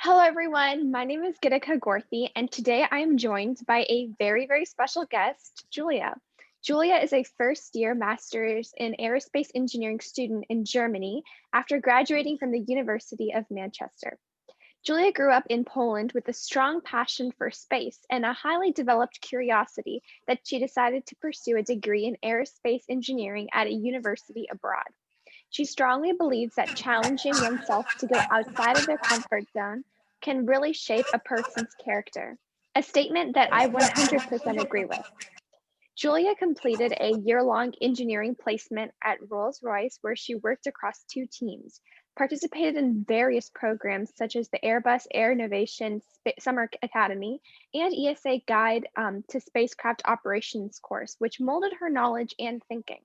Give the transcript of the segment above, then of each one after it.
Hello, everyone. My name is Gitika Gorthy, and today I am joined by a very, very special guest, Julia. Julia is a first year master's in aerospace engineering student in Germany after graduating from the University of Manchester. Julia grew up in Poland with a strong passion for space and a highly developed curiosity that she decided to pursue a degree in aerospace engineering at a university abroad. She strongly believes that challenging oneself to go outside of their comfort zone can really shape a person's character, a statement that I 100% agree with. Julia completed a year-long engineering placement at Rolls-Royce where she worked across two teams, participated in various programs such as the Airbus Airnovation Summer Academy and ESA Guide to Spacecraft Operations course, which molded her knowledge and thinking.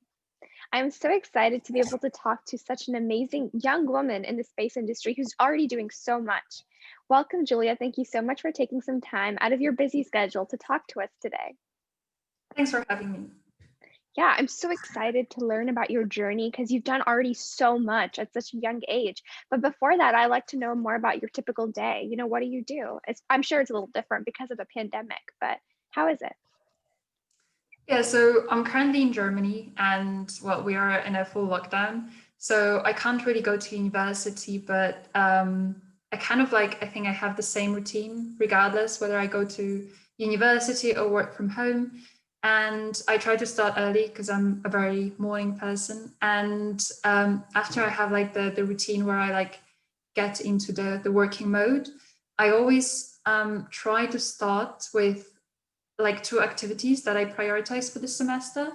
I'm so excited to be able to talk to such an amazing young woman in the space industry who's already doing so much. Welcome, Julia. Thank you so much for taking some time out of your busy schedule to talk to us today. Thanks for having me. Yeah, I'm so excited to learn about your journey because you've done already so much at such a young age. But before that, I'd like to know more about your typical day. What do you do? I'm sure it's a little different because of the pandemic, but how is it? Yeah, so I'm currently in Germany and well, we are in a full lockdown. So I can't really go to university, but I kind of I think I have the same routine regardless whether I go to university or work from home. And I try to start early because I'm a very morning person. And after I have the routine where I get into the working mode, I always try to start with two activities that I prioritize for this semester.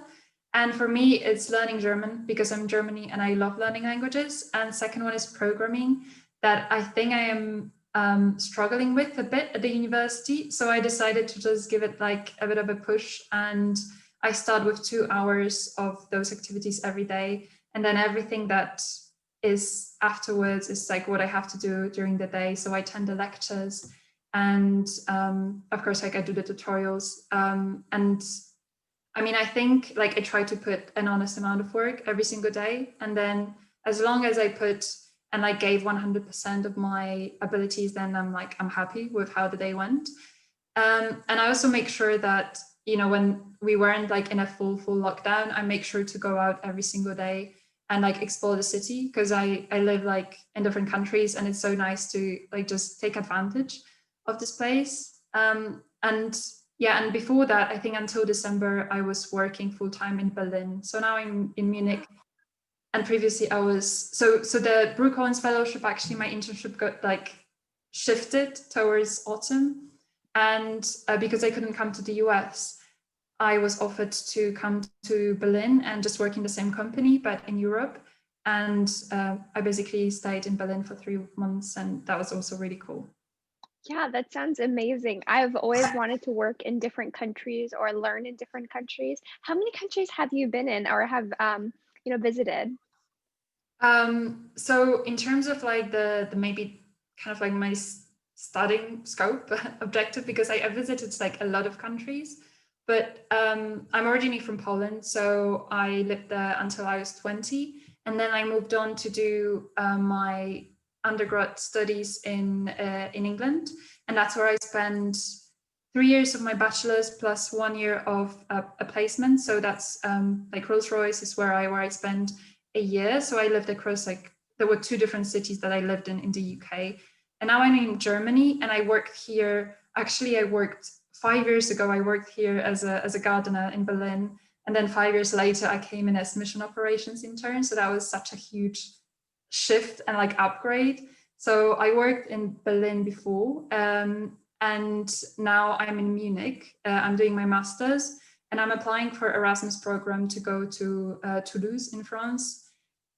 And for me, it's learning German because I'm in Germany and I love learning languages. And second one is programming that I think I am struggling with a bit at the university. So I decided to just give it a bit of a push. And I start with 2 hours of those activities every day. And then everything that is afterwards is what I have to do during the day. So I attend the lectures and of course I do the tutorials and I mean I think I try to put an honest amount of work every single day, and then as long as I put and gave 100% of my abilities, then I'm happy with how the day went. And I also make sure that when we weren't in a full lockdown, I make sure to go out every single day and explore the city, because I live in different countries and it's so nice to just take advantage of this place. And yeah, and before that, I think until December, I was working full time in Berlin. So now I'm in Munich. And previously I was, so the Brooke Owens Fellowship, actually my internship got shifted towards autumn. And because I couldn't come to the US, I was offered to come to Berlin and just work in the same company, but in Europe. And I basically stayed in Berlin for 3 months, and that was also really cool. Yeah, that sounds amazing. I've always wanted to work in different countries or learn in different countries. How many countries have you been in or have visited? So in terms of the maybe kind of my studying scope objective, because I visited a lot of countries, but I'm originally from Poland, so I lived there until I was 20, and then I moved on to do my undergrad studies in England, and that's where I spent 3 years of my bachelor's plus 1 year of a placement. So that's Rolls-Royce is where I spent a year. So I lived across there were 2 different cities that I lived in the UK, and now I'm in Germany and I worked here. Actually, I worked 5 years ago. I worked here as a gardener in Berlin, and then 5 years later I came in as mission operations intern. So that was such a huge shift and upgrade. So I worked in Berlin before, and now I'm in Munich. I'm doing my master's, and I'm applying for Erasmus program to go to Toulouse in France.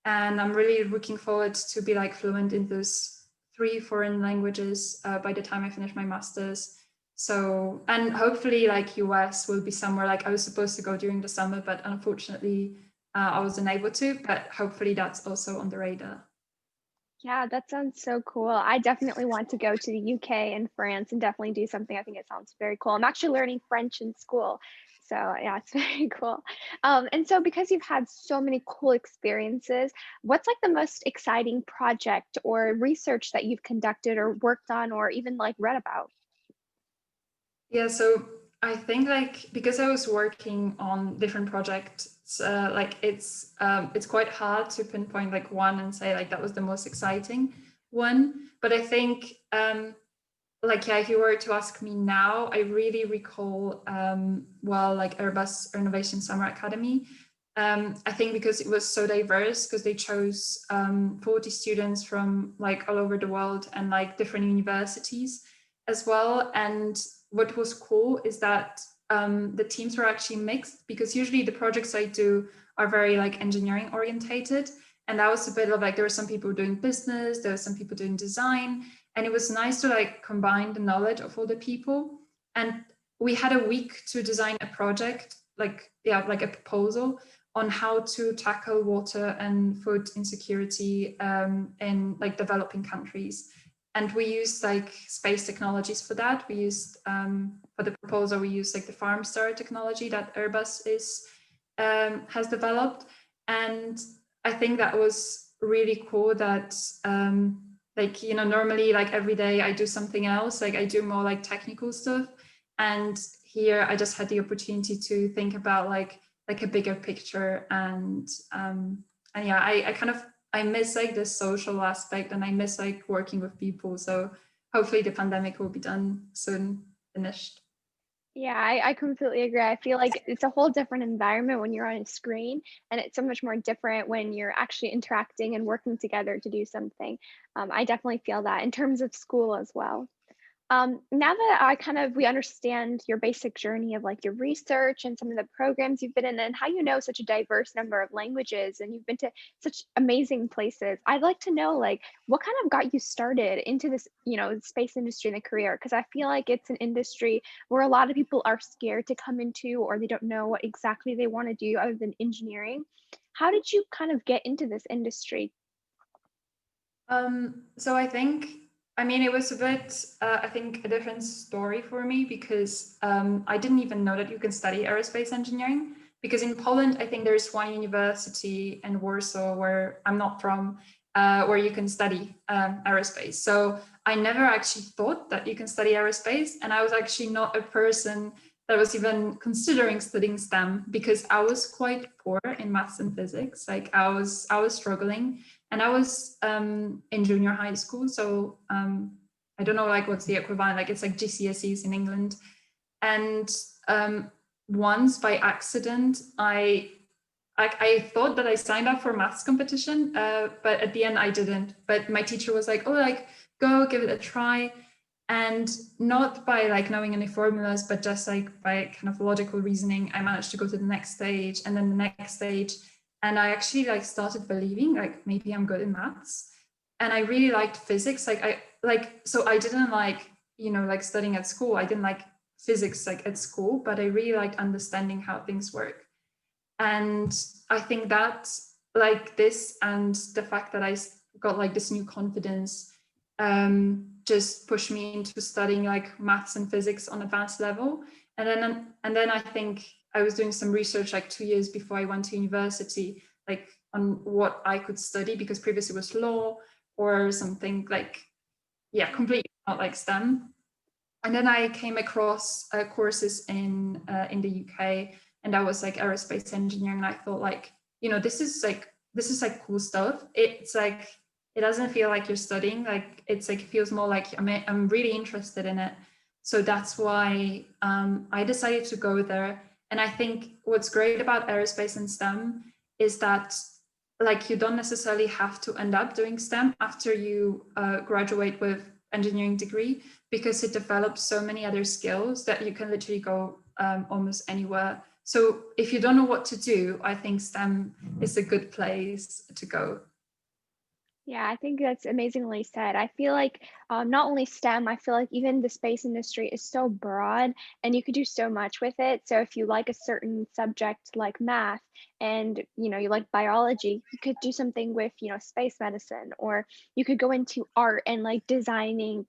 And I'm really looking forward to be fluent in those 3 foreign languages by the time I finish my master's. So, and hopefully US will be somewhere. I was supposed to go during the summer, but unfortunately I wasn't able to, but hopefully that's also on the radar. Yeah, that sounds so cool. I definitely want to go to the UK and France and definitely do something. I think it sounds very cool. I'm actually learning French in school. So yeah, it's very cool. And so because you've had so many cool experiences, what's like the most exciting project or research that you've conducted or worked on or even like read about? Yeah, so I think like because I was working on different projects, like it's quite hard to pinpoint like one and say like that was the most exciting one. But I think like yeah, if you were to ask me now, I really recall well like Airbus Airnovation Summer Academy. I think because it was so diverse, because they chose 40 students from like all over the world and like different universities as well. And what was cool is that the teams were actually mixed, because usually the projects I do are very like engineering orientated. And that was a bit of like, there were some people doing business, there were some people doing design. And it was nice to like combine the knowledge of all the people. And we had a week to design a project, like, yeah, like a proposal on how to tackle water and food insecurity in like developing countries. And we used like space technologies for that. We used for the proposal, we used like the farm star technology that Airbus has developed. And I think that was really cool that like, you know, normally like every day I do something else, like I do more like technical stuff. And here I just had the opportunity to think about like a bigger picture. And yeah, I kind of, I miss like the social aspect, and I miss like working with people. So hopefully the pandemic will be done soon, finished. Yeah, I completely agree. I feel like it's a whole different environment when you're on a screen, and it's so much more different when you're actually interacting and working together to do something. I definitely feel that in terms of school as well. Now that we understand your basic journey of like your research and some of the programs you've been in and how you know such a diverse number of languages and you've been to such amazing places, I'd like to know like what kind of got you started into this, space industry and a career? Because I feel like it's an industry where a lot of people are scared to come into or they don't know what exactly they want to do other than engineering. How did you kind of get into this industry? So I think, I mean, it was a bit, I think, a different story for me, because I didn't even know that you can study aerospace engineering. Because in Poland, I think there's one university in Warsaw, where I'm not from, where you can study aerospace. So I never actually thought that you can study aerospace. And I was actually not a person that was even considering studying STEM, because I was quite poor in maths and physics. Like I was struggling. And I was in junior high school, so I don't know like what's the equivalent, like it's like GCSEs in England. And once by accident, I thought that I signed up for a maths competition, but at the end I didn't. But my teacher was like, "Oh, like go give it a try," and not by like knowing any formulas, but just like by kind of logical reasoning, I managed to go to the next stage, and then the next stage. And I actually like started believing like maybe I'm good in maths. And I really liked physics. So I didn't like, like studying at school. I didn't like physics like at school, but I really liked understanding how things work. And I think that like this, and the fact that I got like this new confidence just pushed me into studying like maths and physics on advanced level. And then I think I was doing some research like 2 years before I went to university, like on what I could study, because previously it was law or something like, yeah, completely not like STEM. And then I came across courses in the UK, and that was like aerospace engineering. And I thought like, this is like cool stuff. It's like, it doesn't feel like you're studying, like it's like, it feels more like I'm really interested in it. So that's why I decided to go there. And I think what's great about aerospace and STEM is that like you don't necessarily have to end up doing STEM after you graduate with engineering degree, because it develops so many other skills that you can literally go almost anywhere. So if you don't know what to do, I think STEM is a good place to go. Yeah, I think that's amazingly said. I feel like not only STEM, I feel like even the space industry is so broad and you could do so much with it. So if you like a certain subject like math and you like biology, you could do something with space medicine, or you could go into art and like designing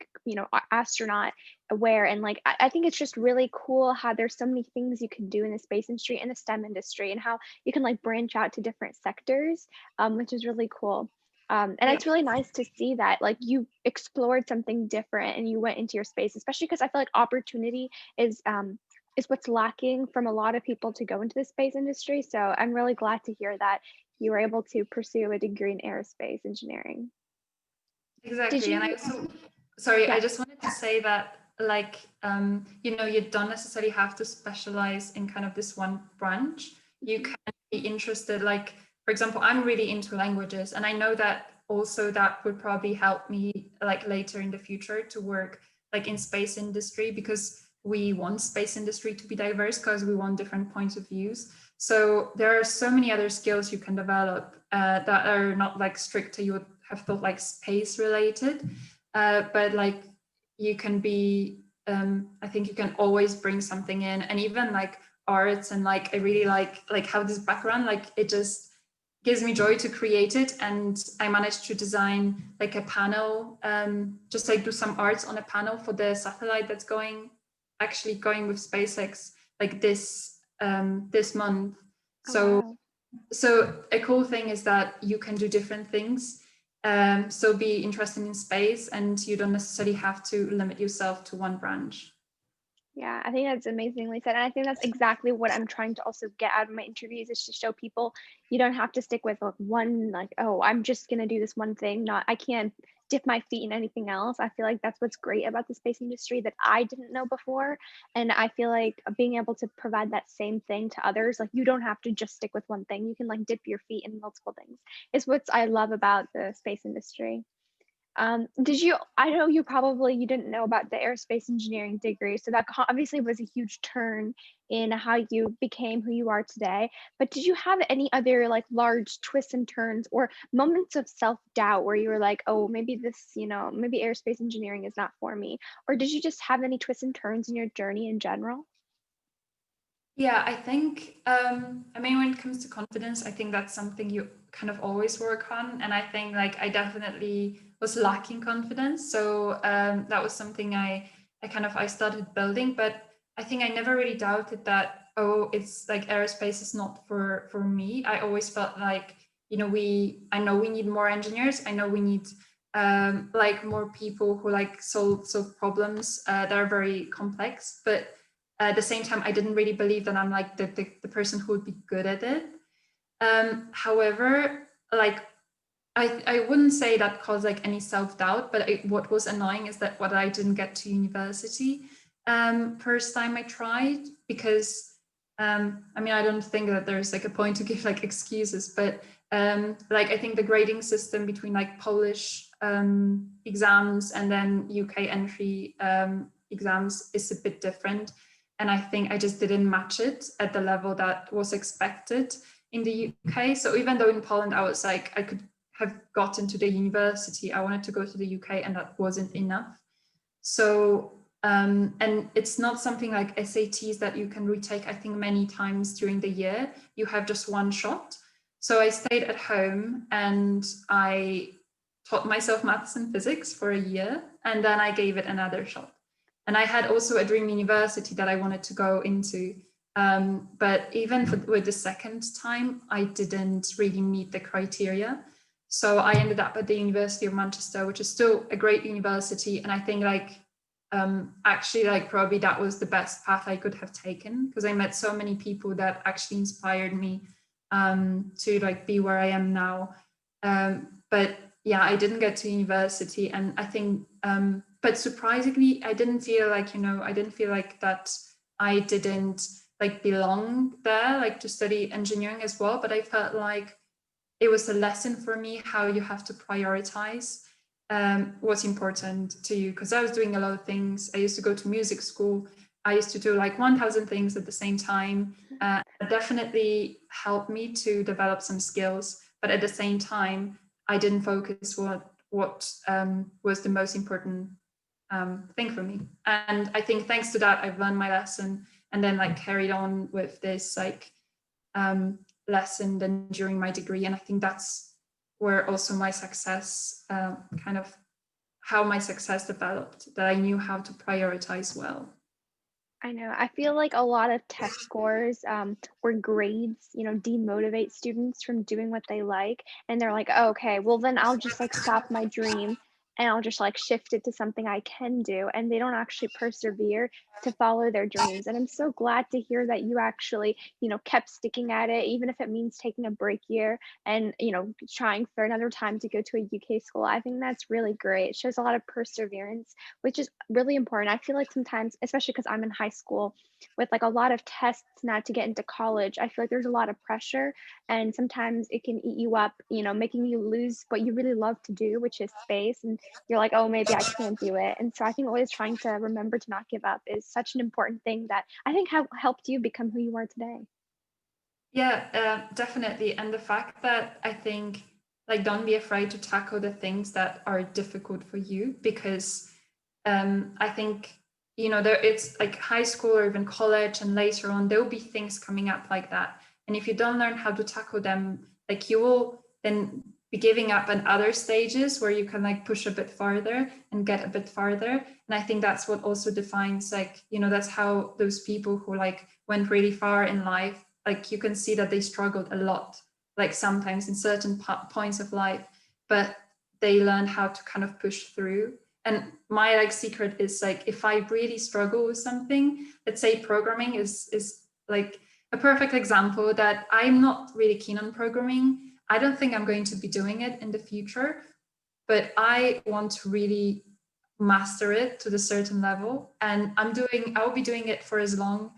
astronaut wear. And like I think it's just really cool how there's so many things you can do in the space industry and the STEM industry, and how you can like branch out to different sectors, which is really cool. And Yeah, it's really nice to see that like you explored something different and you went into your space, especially because I feel like opportunity is what's lacking from a lot of people to go into the space industry. So I'm really glad to hear that you were able to pursue a degree in aerospace engineering. Did exactly. And I you? also, sorry, I Yeah. just wanted to say that like, you don't necessarily have to specialize in kind of this one branch. You Mhm. can be interested, like, for example, I'm really into languages, and I know that also that would probably help me like later in the future to work like in space industry, because we want space industry to be diverse because we want different points of views. So there are so many other skills you can develop that are not like strict, you would have thought like space related, but like you can be, I think you can always bring something in, and even like arts, and like I really like how this background, like it just gives me joy to create it. And I managed to design like a panel, just like do some arts on a panel for the satellite that's actually going with SpaceX like this month. Oh, So wow. a cool thing is that you can do different things. So be interested in space, and you don't necessarily have to limit yourself to one branch. Yeah, I think that's amazingly said. And I think that's exactly what I'm trying to also get out of my interviews, is to show people you don't have to stick with like one, like, oh, I'm just gonna do this one thing. Not, I can't dip my feet in anything else. I feel like that's what's great about the space industry that I didn't know before. And I feel like being able to provide that same thing to others, like you don't have to just stick with one thing. You can like dip your feet in multiple things. Is what I love about the space industry. Did you, I know you didn't know about the aerospace engineering degree, so that obviously was a huge turn in how you became who you are today. But did you have any other like large twists and turns or moments of self-doubt where you were like, oh, maybe this, maybe aerospace engineering is not for me? Or did you just have any twists and turns in your journey in general? Yeah, I think, I mean, when it comes to confidence, I think that's something you kind of always work on. And I think like I definitely was lacking confidence. So that was something I started building, but I think I never really doubted that, oh, it's like aerospace is not for me. I always felt like, I know we need more engineers. I know we need like more people who like solve problems that are very complex, but at the same time, I didn't really believe that I'm like the person who would be good at it. However, like I wouldn't say that caused like any self-doubt, but what was annoying is that what I didn't get to university first time I tried, because I mean, I don't think that there's like a point to give like excuses, but like I think the grading system between like Polish exams and then UK entry exams is a bit different. And I think I just didn't match it at the level that was expected in the UK. So even though in Poland I was like, I could have gotten to the university, I wanted to go to the UK, and that wasn't enough. So, and it's not something like SATs that you can retake, I think, many times during the year. You have just one shot. So I stayed at home and I taught myself maths and physics for a year, and then I gave it another shot. And I had also a dream university that I wanted to go into. But even with the second time, I didn't really meet the criteria. So I ended up at the University of Manchester, which is still a great university. And I think like actually like probably that was the best path I could have taken, because I met so many people that actually inspired me to like be where I am now. But yeah, I didn't get to university, and I think but surprisingly I didn't feel like, I didn't feel like that I didn't like belong there, like to study engineering as well. But I felt like it was a lesson for me how you have to prioritize what's important to you, because I was doing a lot of things. I used to go to music school. I used to do like 1,000 things at the same time. It definitely helped me to develop some skills, but at the same time I didn't focus what was the most important thing for me. And I think thanks to that, I've learned my lesson and then like carried on with this like lesson then during my degree. And I think that's where also my success kind of how my success developed, that I knew how to prioritize well. I know. I feel like a lot of test scores or grades, demotivate students from doing what they like. And they're like, oh, okay, well, then I'll just like stop my dream and I'll just like shift it to something I can do. And they don't actually persevere to follow their dreams. And I'm so glad to hear that you actually, kept sticking at it, even if it means taking a break year and, trying for another time to go to a UK school. I think that's really great. It shows a lot of perseverance, which is really important. I feel like sometimes, especially because I'm in high school, with like a lot of tests now to get into college, I feel like there's a lot of pressure, and sometimes it can eat you up, making you lose what you really love to do, which is space. And you're like, oh, maybe I can't do it. And so I think always trying to remember to not give up is such an important thing that I think have helped you become who you are today. Yeah, definitely. And the fact that I think like don't be afraid to tackle the things that are difficult for you, because I think there it's like high school or even college and later on there will be things coming up like that. And if you don't learn how to tackle them, like you will then be giving up on other stages where you can like push a bit farther and get a bit farther. And I think that's what also defines like, that's how those people who like went really far in life, like you can see that they struggled a lot, like sometimes in certain points of life, but they learn how to kind of push through. And my like secret is like, if I really struggle with something, let's say programming is like a perfect example that I'm not really keen on programming. I don't think I'm going to be doing it in the future, but I want to really master it to the certain level. And I'll be doing it for as long,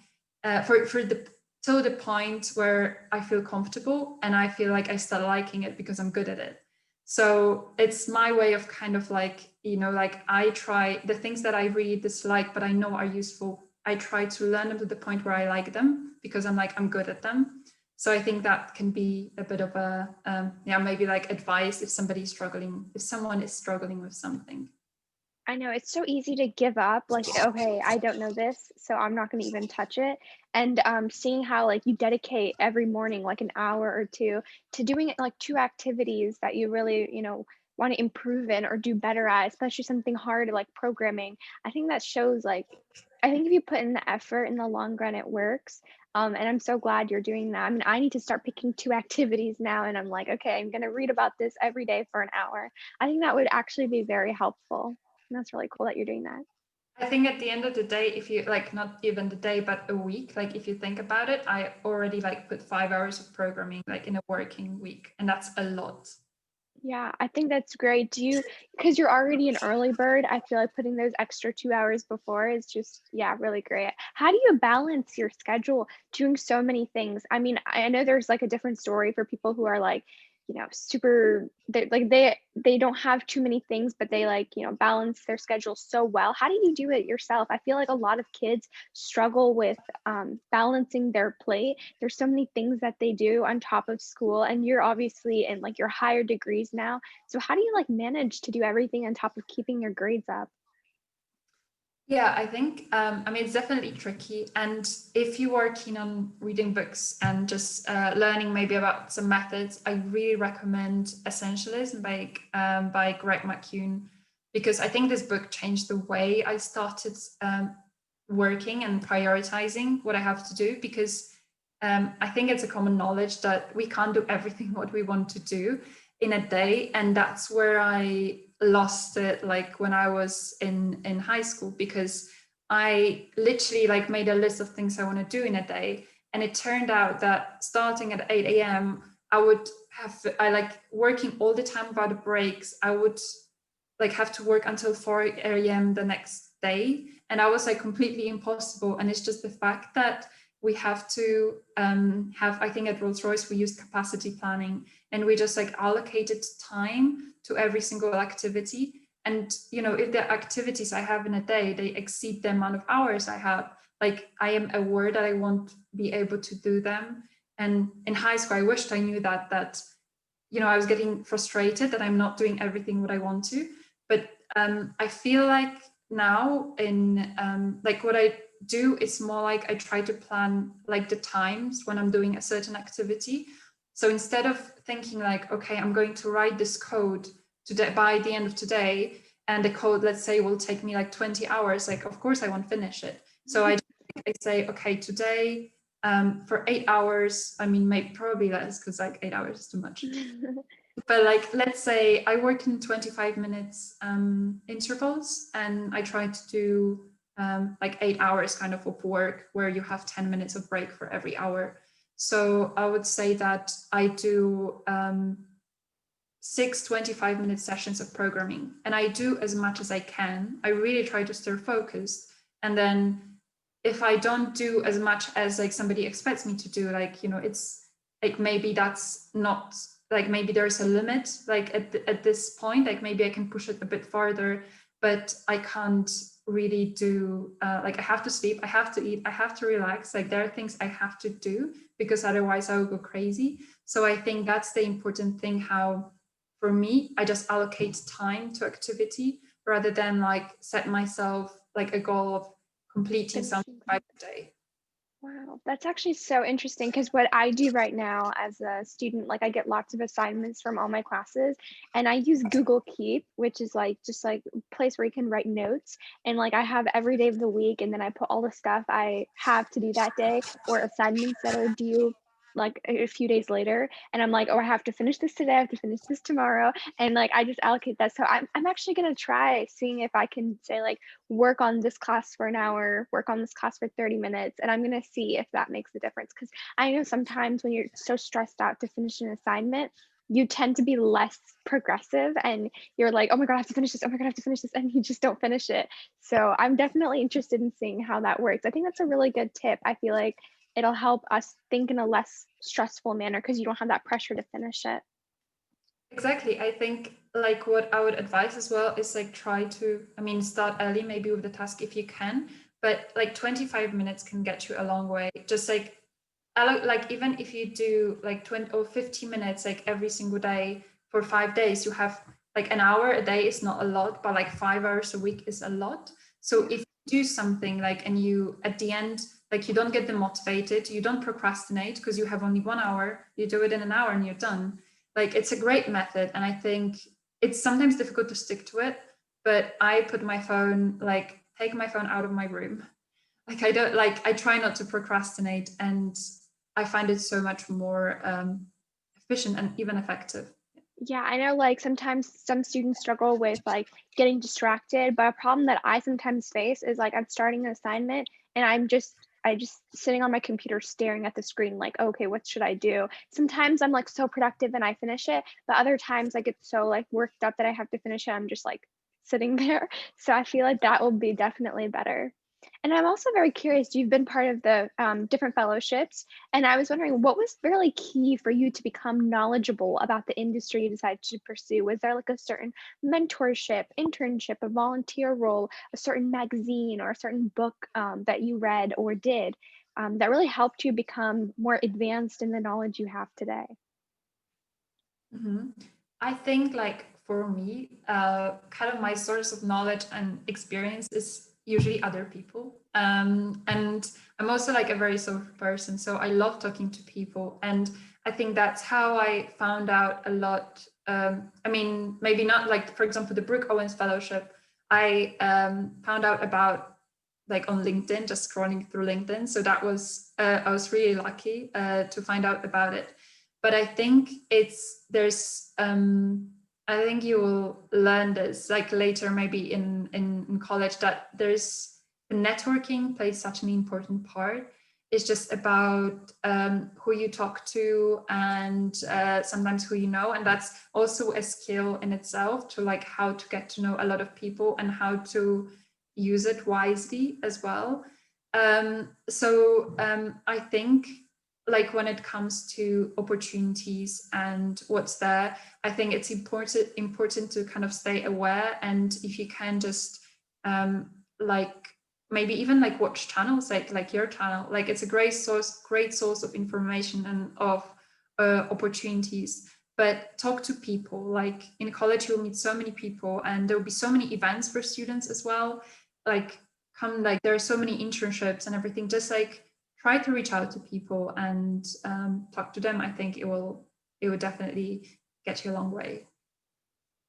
till the point where I feel comfortable and I feel like I start liking it because I'm good at it. So it's my way of kind of like, like I try the things that I really dislike, but I know are useful. I try to learn them to the point where I like them because I'm good at them. So I think that can be a bit of a, maybe like advice if someone is struggling with something. I know it's so easy to give up, like, okay, I don't know this, so I'm not going to even touch it. And seeing how like you dedicate every morning like an hour or two to doing like two activities that you really, want to improve in or do better at, especially something hard like programming. I think that shows like, I think if you put in the effort in the long run, it works. And I'm so glad you're doing that. I mean, I need to start picking two activities now, and I'm like, okay, I'm going to read about this every day for an hour. I think that would actually be very helpful. And that's really cool that you're doing that. I think at the end of the day, if you like not even the day, but a week, like if you think about it, I already like put 5 hours of programming like in a working week, and that's a lot. Yeah, I think that's great. Because you're already an early bird, I feel like putting those extra 2 hours before is just, yeah, really great. How do you balance your schedule doing so many things? I mean, I know there's like a different story for people who are like, super, they don't have too many things, but they like, balance their schedule so well. How do you do it yourself? I feel like a lot of kids struggle with balancing their plate. There's so many things that they do on top of school, and you're obviously in like your higher degrees now. So how do you like manage to do everything on top of keeping your grades up? Yeah, I think, it's definitely tricky. And if you are keen on reading books and just learning maybe about some methods, I really recommend Essentialism by Greg McKeown, because I think this book changed the way I started working and prioritizing what I have to do, because I think it's a common knowledge that we can't do everything what we want to do in a day. And that's where I lost it, like when I was in high school, because I literally like made a list of things I want to do in a day. And it turned out that starting at 8 a.m., I like working all the time without the breaks. I would like have to work until 4 a.m. the next day. And I was like completely impossible. And it's just the fact that we have to I think at Rolls-Royce, we used capacity planning, and we just like allocated time to every single activity. And, if the activities I have in a day, they exceed the amount of hours I have, like I am aware that I won't be able to do them. And in high school, I wished I knew that I was getting frustrated that I'm not doing everything what I want to. But I feel like now in like what I do is more like I try to plan like the times when I'm doing a certain activity. So instead of thinking like, okay, I'm going to write this code today by the end of today, and the code, let's say, will take me like 20 hours, like, of course I won't finish it. So I say, okay, today for 8 hours, I mean, maybe probably less, because like 8 hours is too much. But like, let's say I work in 25 minutes intervals, and I try to do like 8 hours kind of work where you have 10 minutes of break for every hour. So I would say that I do 6 25-minute sessions of programming, and I do as much as I can. I really try to stay focused. And then if I don't do as much as like somebody expects me to do, like, it's like, maybe that's not like, maybe there's a limit, like at this point, like maybe I can push it a bit farther, but I can't really do like, I have to sleep, I have to eat, I have to relax. Like, there are things I have to do, because otherwise I will go crazy. So I think that's the important thing, how for me, I just allocate time to activity rather than like set myself like a goal of completing something by the day. Wow, that's actually so interesting, because what I do right now as a student, like I get lots of assignments from all my classes, and I use Google Keep, which is like just like a place where you can write notes, and like I have every day of the week, and then I put all the stuff I have to do that day or assignments that are due like a few days later, and I'm like, oh, I have to finish this today, I have to finish this tomorrow, and like I just allocate that. So I'm actually gonna try seeing if I can say like work on this class for an hour, work on this class for 30 minutes, and I'm going to see if that makes a difference. Because I know sometimes when you're so stressed out to finish an assignment, you tend to be less progressive, and you're like, oh my God, I have to finish this. Oh my God, I have to finish this. And you just don't finish it. So I'm definitely interested in seeing how that works. I think that's a really good tip. I feel like it'll help us think in a less stressful manner because you don't have that pressure to finish it. Exactly. I think like what I would advise as well is like try to, I mean, start early maybe with the task if you can, but like 25 minutes can get you a long way. Just like even if you do like 20 or 50 minutes like every single day for 5 days, you have like an hour a day is not a lot, but like 5 hours a week is a lot. So if you do something like, and you at the end, like you don't get demotivated, you don't procrastinate because you have only 1 hour, you do it in an hour and you're done. Like, it's a great method. And I think it's sometimes difficult to stick to it, but I put my phone, like take my phone out of my room. Like, I don't like, I try not to procrastinate, and I find it so much more efficient and even effective. Yeah, I know like sometimes some students struggle with like getting distracted, but a problem that I sometimes face is like I'm starting an assignment and I just sitting on my computer staring at the screen like, okay, what should I do? Sometimes I'm like so productive and I finish it, but other times I get so like worked up that I have to finish it. I'm just like sitting there. So I feel like that will be definitely better. And I'm also very curious, you've been part of the different fellowships, and I was wondering what was really key for you to become knowledgeable about the industry you decided to pursue? Was there like a certain mentorship, internship, a volunteer role, a certain magazine, or a certain book that you read or did that really helped you become more advanced in the knowledge you have today? Mm-hmm. I think like for me, kind of my source of knowledge and experience is usually other people. And I'm also like a very social person, so I love talking to people. And I think that's how I found out a lot. I mean, maybe not like, for example, the Brooke Owens Fellowship, I found out about like on LinkedIn, just scrolling through LinkedIn. So that was, I was really lucky to find out about it. But I think I think you will learn this like later, maybe in college, that there's networking plays such an important part. It's just about who you talk to, and sometimes who you know. And that's also a skill in itself, to like how to get to know a lot of people and how to use it wisely as well. I think like when it comes to opportunities and what's there, I think it's important to kind of stay aware. And if you can just like maybe even like watch channels like your channel, like it's a great source of information and of opportunities. but talk to people. Like in college, you'll meet so many people, and there'll be so many events for students as well. Like there are so many internships and everything. Just like try to reach out to people and talk to them. I think it will definitely get you a long way.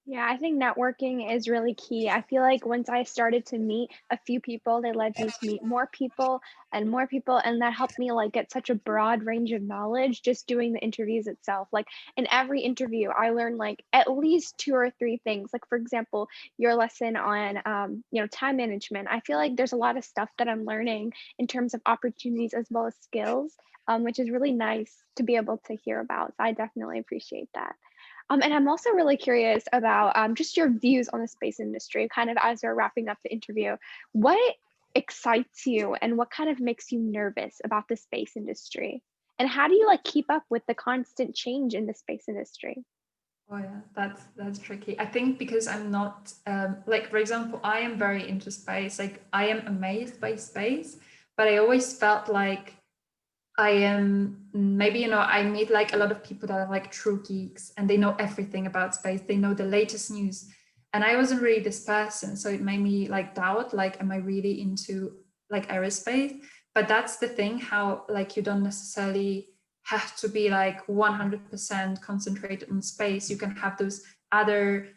Yeah, I think networking is really key. I feel like once I started to meet a few people, they led me to meet more people, and that helped me like get such a broad range of knowledge just doing the interviews itself. Like in every interview, I learned like at least two or three things. Like for example, your lesson on time management. I feel like there's a lot of stuff that I'm learning in terms of opportunities as well as skills, which is really nice to be able to hear about. So I definitely appreciate that. And I'm also really curious about just your views on the space industry, kind of as we're wrapping up the interview. What excites you and what kind of makes you nervous about the space industry? And how do you like keep up with the constant change in the space industry? Oh yeah, that's tricky. I think because I'm not like, for example, I am very into space. Like I am amazed by space, but I always felt like I am maybe, I meet like a lot of people that are like true geeks and they know everything about space. They know the latest news. And I wasn't really this person. So it made me like doubt, like, am I really into like aerospace? But that's the thing, how like you don't necessarily have to be like 100% concentrated on space. You can have those other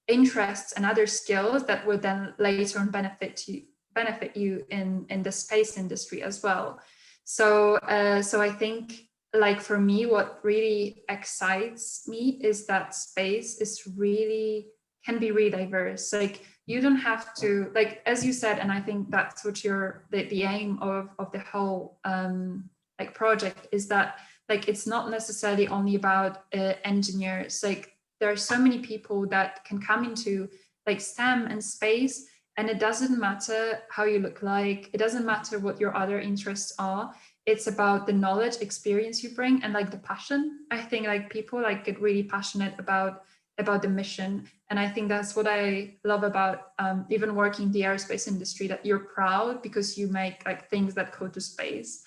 interests and other skills that will then later on benefit you in the space industry as well. So I think like for me, what really excites me is that space can be really diverse. Like you don't have to, like as you said, and I think that's what the aim of the whole like project is, that like it's not necessarily only about engineers. Like there are so many people that can come into like STEM and space, and it doesn't matter how you look like, it doesn't matter what your other interests are. It's about the knowledge, experience you bring, and like the passion. I think like people like get really passionate about the mission, and I think that's what I love about even working in the aerospace industry, that you're proud because you make like things that go to space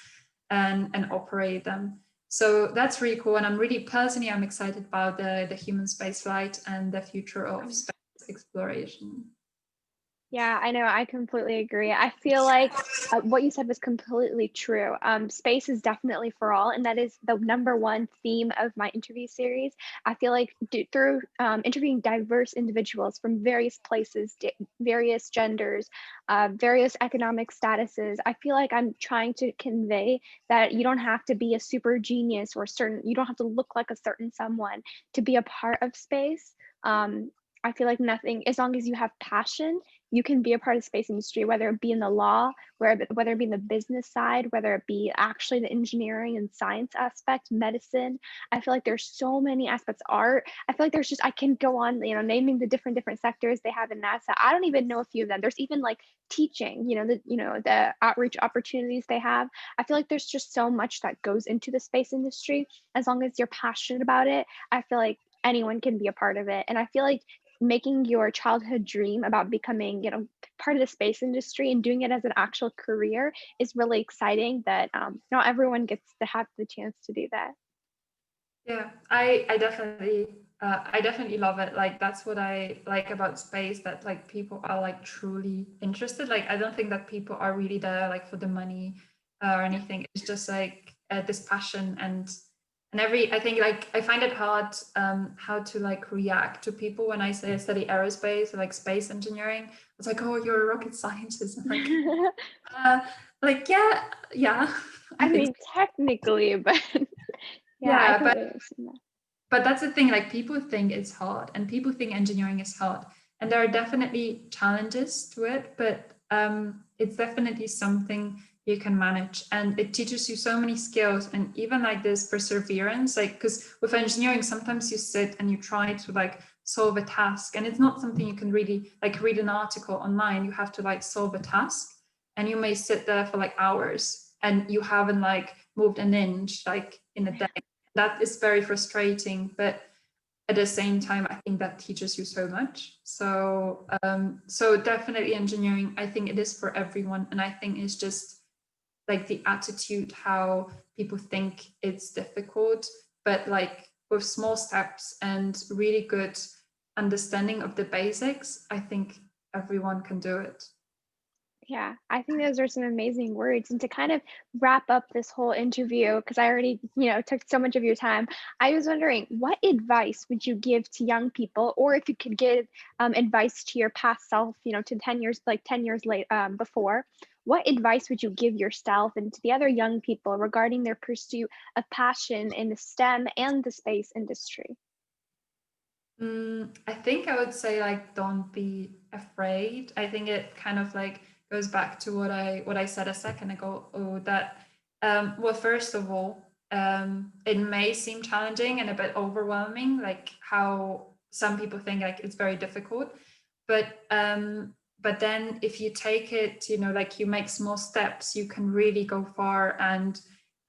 and operate them. So that's really cool, and I'm excited about the human space flight and the future of space exploration. Yeah, I know. I completely agree. I feel like what you said was completely true. Space is definitely for all, and that is the number one theme of my interview series. I feel like through interviewing diverse individuals from various places, various genders, various economic statuses, I feel like I'm trying to convey that you don't have to be a super genius or you don't have to look like a certain someone to be a part of space. I feel like nothing, as long as you have passion, you can be a part of the space industry, whether it be in the law, whether it be in the business side, whether it be actually the engineering and science aspect, medicine. I feel like there's so many aspects, art. I feel like I can go on, naming the different sectors they have in NASA. I don't even know a few of them. There's even like teaching, the outreach opportunities they have. I feel like there's just so much that goes into the space industry. As long as you're passionate about it, I feel like anyone can be a part of it. And I feel like making your childhood dream about becoming part of the space industry and doing it as an actual career is really exciting, that not everyone gets to have the chance to do that. Yeah, I definitely love it. Like that's what I like about space, that like people are like truly interested. Like I don't think that people are really there like for the money or anything. It's just like this passion, and I think like I find it hard how to like react to people when I say I study aerospace or like space engineering. It's like, oh, you're a rocket scientist. I'm like yeah. I mean, technically, but yeah, I Yeah, completely understand that. but that's the thing, like people think it's hard and people think engineering is hard, and there are definitely challenges to it, but it's definitely something you can manage, and it teaches you so many skills, and even like this perseverance, like because with engineering sometimes you sit and you try to like solve a task, and it's not something you can really like read an article online. You have to like solve a task, and you may sit there for like hours and you haven't like moved an inch like in a day. That is very frustrating, but at the same time I think that teaches you so much. So so definitely engineering, I think it is for everyone, and I think it's just like the attitude, how people think it's difficult, but like with small steps and really good understanding of the basics, I think everyone can do it. Yeah, I think those are some amazing words. And to kind of wrap up this whole interview, because I already, took so much of your time, I was wondering, what advice would you give to young people, or if you could give advice to your past self, to 10 years, like 10 years late before, what advice would you give yourself and to the other young people regarding their pursuit of passion in the STEM and the space industry? I think I would say like don't be afraid. I think it kind of like goes back to what I said a second ago. Oh, that well, first of all, it may seem challenging and a bit overwhelming, like how some people think like it's very difficult, but then if you take it, like you make small steps, you can really go far. And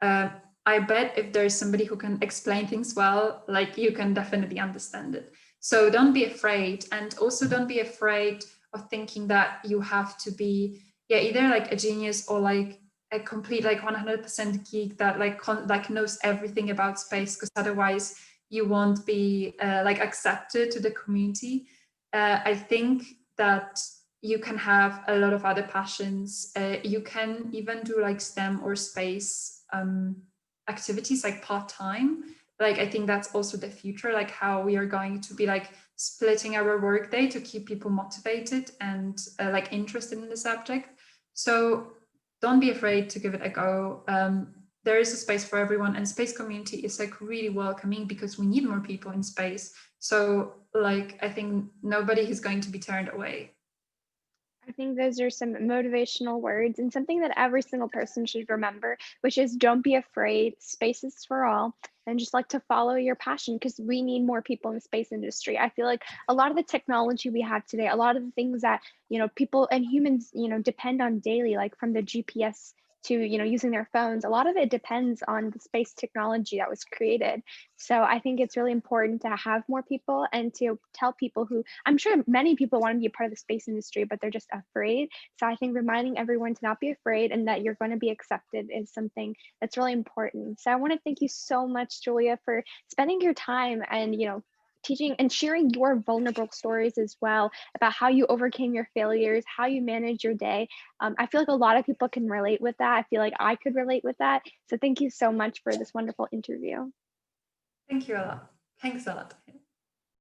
uh, I bet if there's somebody who can explain things well, like you can definitely understand it. So don't be afraid, and also don't be afraid of thinking that you have to be, yeah, either like a genius or like a complete like 100% geek that like knows everything about space, because otherwise you won't be like accepted to the community. I think that you can have a lot of other passions. You can even do like STEM or space activities like part-time. Like I think that's also the future, like how we are going to be like splitting our workday to keep people motivated and like interested in the subject. So don't be afraid to give it a go. There is a space for everyone, and space community is like really welcoming because we need more people in space. So like I think nobody is going to be turned away. I think those are some motivational words and something that every single person should remember, which is don't be afraid, space is for all, and just like to follow your passion because we need more people in the space industry. I feel like a lot of the technology we have today, a lot of the things that, people and humans, depend on daily, like from the GPS to, using their phones, a lot of it depends on the space technology that was created. So I think it's really important to have more people and to tell people who I'm sure many people want to be a part of the space industry, but they're just afraid. So I think reminding everyone to not be afraid and that you're going to be accepted is something that's really important. So I want to thank you so much, Julia, for spending your time and, teaching and sharing your vulnerable stories as well about how you overcame your failures, how you manage your day. I feel like a lot of people can relate with that. I feel like I could relate with that. So thank you so much for this wonderful interview. Thank you a lot. Thanks a lot.